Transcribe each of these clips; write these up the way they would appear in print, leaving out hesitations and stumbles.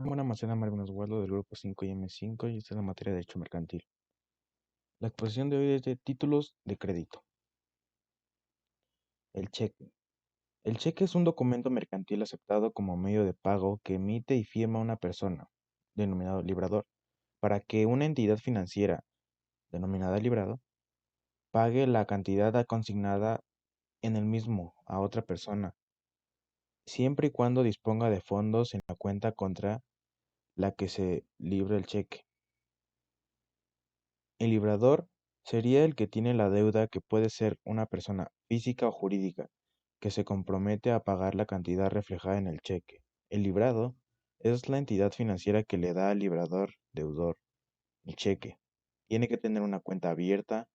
Ramón Almacena Marvin Oswaldo del grupo 5 y esta es la materia de Derecho Mercantil. La exposición de hoy es de títulos de crédito. El cheque. El cheque es un documento mercantil aceptado como medio de pago que emite y firma una persona, denominado librador, para que una entidad financiera, denominada librado, pague la cantidad consignada en el mismo a otra persona, siempre y cuando disponga de fondos en la cuenta contra la que se libre el cheque. El librador sería el que tiene la deuda, que puede ser una persona física o jurídica, que se compromete a pagar la cantidad reflejada en el cheque. El librado es la entidad financiera que le da al librador deudor el cheque. Tiene que tener una cuenta abierta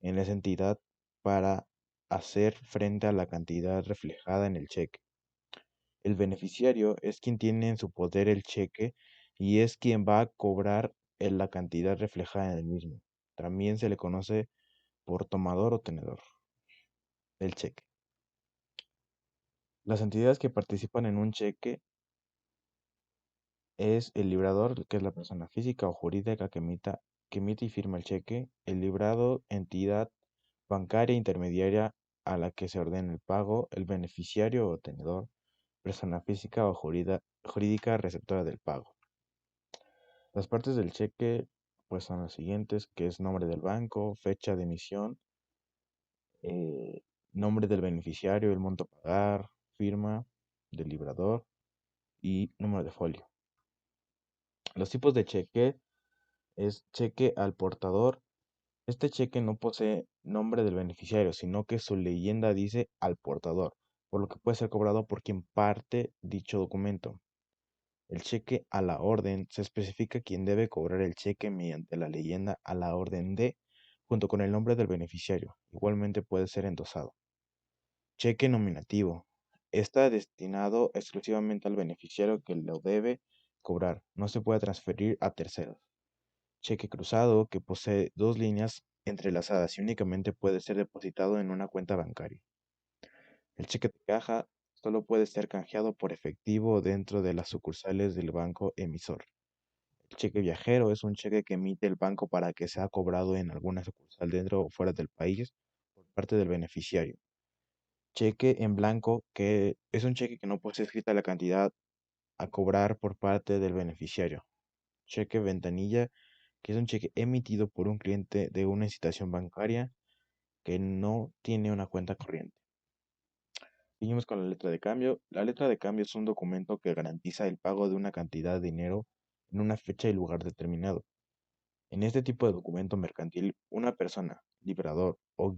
en esa entidad para hacer frente a la cantidad reflejada en el cheque. El beneficiario es quien tiene en su poder el cheque y es quien va a cobrar la cantidad reflejada en el mismo. También se le conoce por tomador o tenedor del cheque. Las entidades que participan en un cheque es el librador, que es la persona física o jurídica que emite y firma el cheque; el librado, entidad bancaria intermediaria a la que se ordena el pago; el beneficiario o tenedor, persona física o jurídica receptora del pago. Las partes del cheque pues son las siguientes, que es nombre del banco, fecha de emisión, eh, nombre del beneficiario, el monto a pagar, firma del librador y número de folio. Los tipos de cheque es cheque al portador. Este cheque no posee nombre del beneficiario, sino que su leyenda dice al portador, por lo que puede ser cobrado por quien parte dicho documento. El cheque a la orden se especifica quién debe cobrar el cheque mediante la leyenda a la orden de, junto con el nombre del beneficiario. Igualmente puede ser endosado. Cheque nominativo. Está destinado exclusivamente al beneficiario que lo debe cobrar. No se puede transferir a terceros. Cheque cruzado, que posee dos líneas entrelazadas y únicamente puede ser depositado en una cuenta bancaria. El cheque de caja solo puede ser canjeado por efectivo dentro de las sucursales del banco emisor. El cheque viajero es un cheque que emite el banco para que sea cobrado en alguna sucursal dentro o fuera del país por parte del beneficiario. Cheque en blanco, que es un cheque que no posee escrita la cantidad a cobrar por parte del beneficiario. Cheque ventanilla, que es un cheque emitido por un cliente de una institución bancaria que no tiene una cuenta corriente. Seguimos con la letra de cambio. La letra de cambio es un documento que garantiza el pago de una cantidad de dinero en una fecha y lugar determinado. En este tipo de documento mercantil, una persona, librador o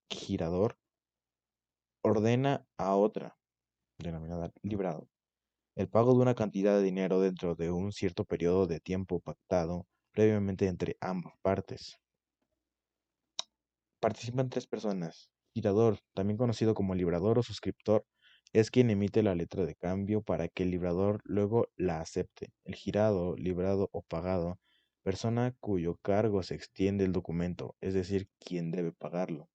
girador, ordena a otra, denominada librado, el pago de una cantidad de dinero dentro de un cierto periodo de tiempo pactado previamente entre ambas partes. Participan tres personas. Girador, también conocido como librador o suscriptor, es quien emite la letra de cambio para que el librador luego la acepte. El girado, librado o pagado, persona cuyo cargo se extiende el documento, es decir, quien debe pagarlo.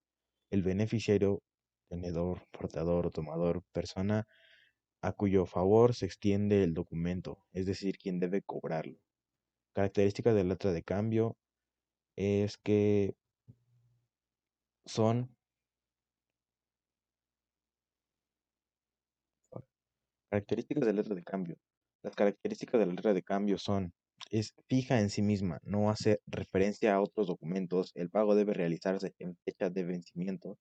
El beneficiario, tenedor, portador o tomador, persona a cuyo favor se extiende el documento, es decir, quien debe cobrarlo. Características de la letra de cambio es que son características de la letra de cambio. Las características de la letra de cambio son: es fija en sí misma, no hace referencia a otros documentos, el pago debe realizarse en fecha de vencimiento,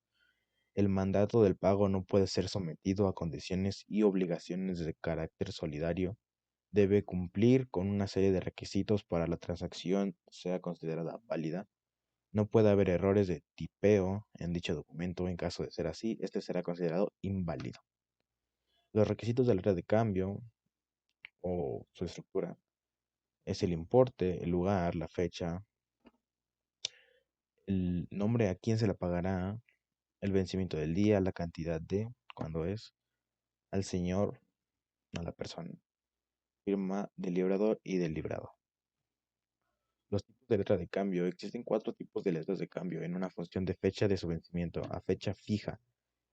el mandato del pago no puede ser sometido a condiciones y obligaciones de carácter solidario, debe cumplir con una serie de requisitos para la transacción sea considerada válida, no puede haber errores de tipeo en dicho documento; en caso de ser así, este será considerado inválido. Los requisitos de la letra de cambio o su estructura es el importe, el lugar, la fecha, el nombre a quién se la pagará, el vencimiento del día, la cantidad de, cuándo es, al señor, a la persona, firma del librador y del librado. Los tipos de letra de cambio. Existen cuatro tipos de letras de cambio en una función de fecha de su vencimiento a fecha fija.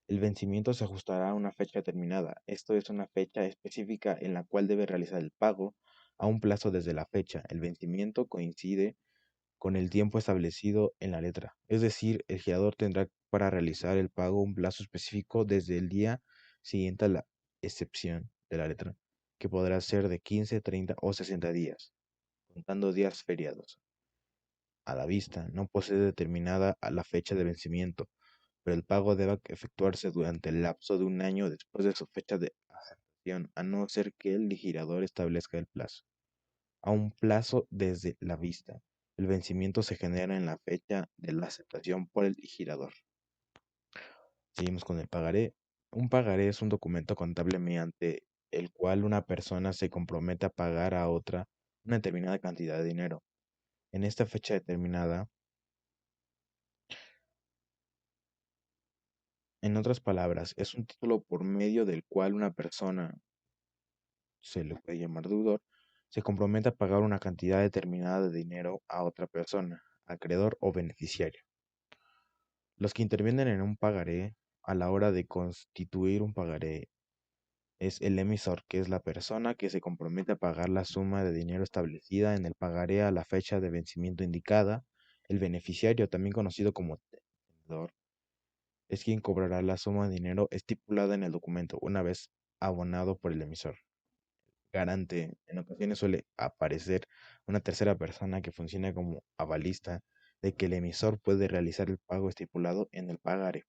El vencimiento se ajustará a una fecha determinada. Esto es una fecha específica en la cual debe realizar el pago a un plazo desde la fecha. El vencimiento coincide con el tiempo establecido en la letra. Es decir, el girador tendrá para realizar el pago un plazo específico desde el día siguiente a la excepción de la letra, que podrá ser de 15, 30 o 60 días, contando días feriados. A la vista, no posee determinada a la fecha de vencimiento, pero el pago debe efectuarse durante el lapso de un año después de su fecha de aceptación, a no ser que el girador establezca el plazo. A un plazo desde la vista. El vencimiento se genera en la fecha de la aceptación por el girador. Seguimos con el pagaré. Un pagaré es un documento contable mediante el cual una persona se compromete a pagar a otra una determinada cantidad de dinero. En esta fecha determinada, en otras palabras, es un título por medio del cual una persona, se le puede llamar deudor, se compromete a pagar una cantidad determinada de dinero a otra persona, acreedor o beneficiario. Los que intervienen en un pagaré a la hora de constituir un pagaré es el emisor, que es la persona que se compromete a pagar la suma de dinero establecida en el pagaré a la fecha de vencimiento indicada. El beneficiario, también conocido como tenedor, es quien cobrará la suma de dinero estipulada en el documento una vez abonado por el emisor. Garante, en ocasiones suele aparecer una tercera persona que funciona como avalista de que el emisor puede realizar el pago estipulado en el pagaré.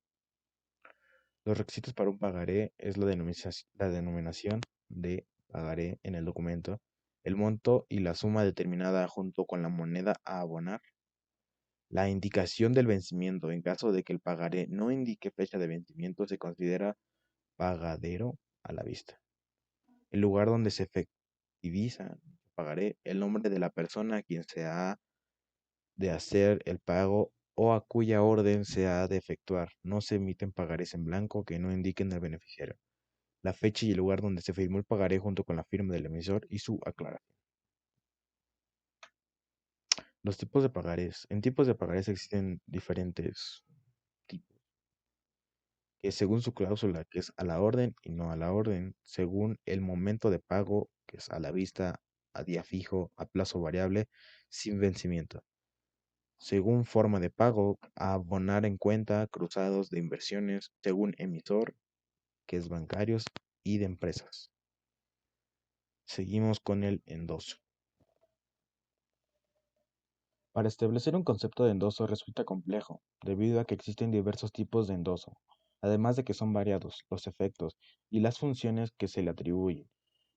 Los requisitos para un pagaré es la denominación de pagaré en el documento, el monto y la suma determinada junto con la moneda a abonar, la indicación del vencimiento. En caso de que el pagaré no indique fecha de vencimiento, se considera pagadero a la vista. El lugar donde se efectiviza el pagaré, el nombre de la persona a quien se ha de hacer el pago o a cuya orden se ha de efectuar. No se emiten pagarés en blanco que no indiquen al beneficiario. La fecha y el lugar donde se firmó el pagaré junto con la firma del emisor y su aclaración. Los tipos de pagarés. En tipos de pagarés existen diferentes tipos, que según su cláusula, que es a la orden y no a la orden, según el momento de pago, que es a la vista, a día fijo, a plazo variable, sin vencimiento. Según forma de pago, a abonar en cuenta, cruzados de inversiones, según emisor, que es bancarios y de empresas. Seguimos con el endoso. Para establecer un concepto de endoso resulta complejo, debido a que existen diversos tipos de endoso, además de que son variados los efectos y las funciones que se le atribuyen,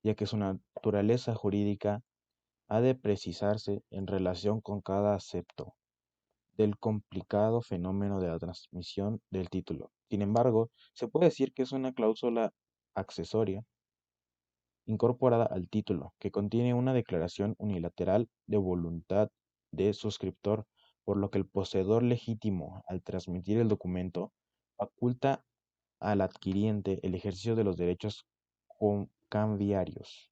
ya que su naturaleza jurídica ha de precisarse en relación con cada acepto del complicado fenómeno de la transmisión del título. Sin embargo, se puede decir que es una cláusula accesoria incorporada al título, que contiene una declaración unilateral de voluntad de suscriptor, por lo que el poseedor legítimo, al transmitir el documento, faculta al adquiriente el ejercicio de los derechos cambiarios.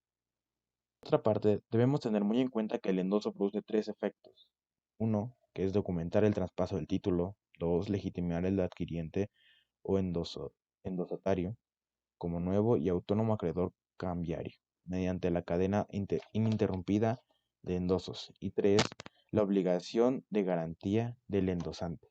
Por otra parte, debemos tener muy en cuenta que el endoso produce tres efectos. Uno, que es documentar el traspaso del título. Dos, legitimar el adquiriente o endosatario como nuevo y autónomo acreedor cambiario, mediante la cadena ininterrumpida de endosos. Y tres, la obligación de garantía del endosante.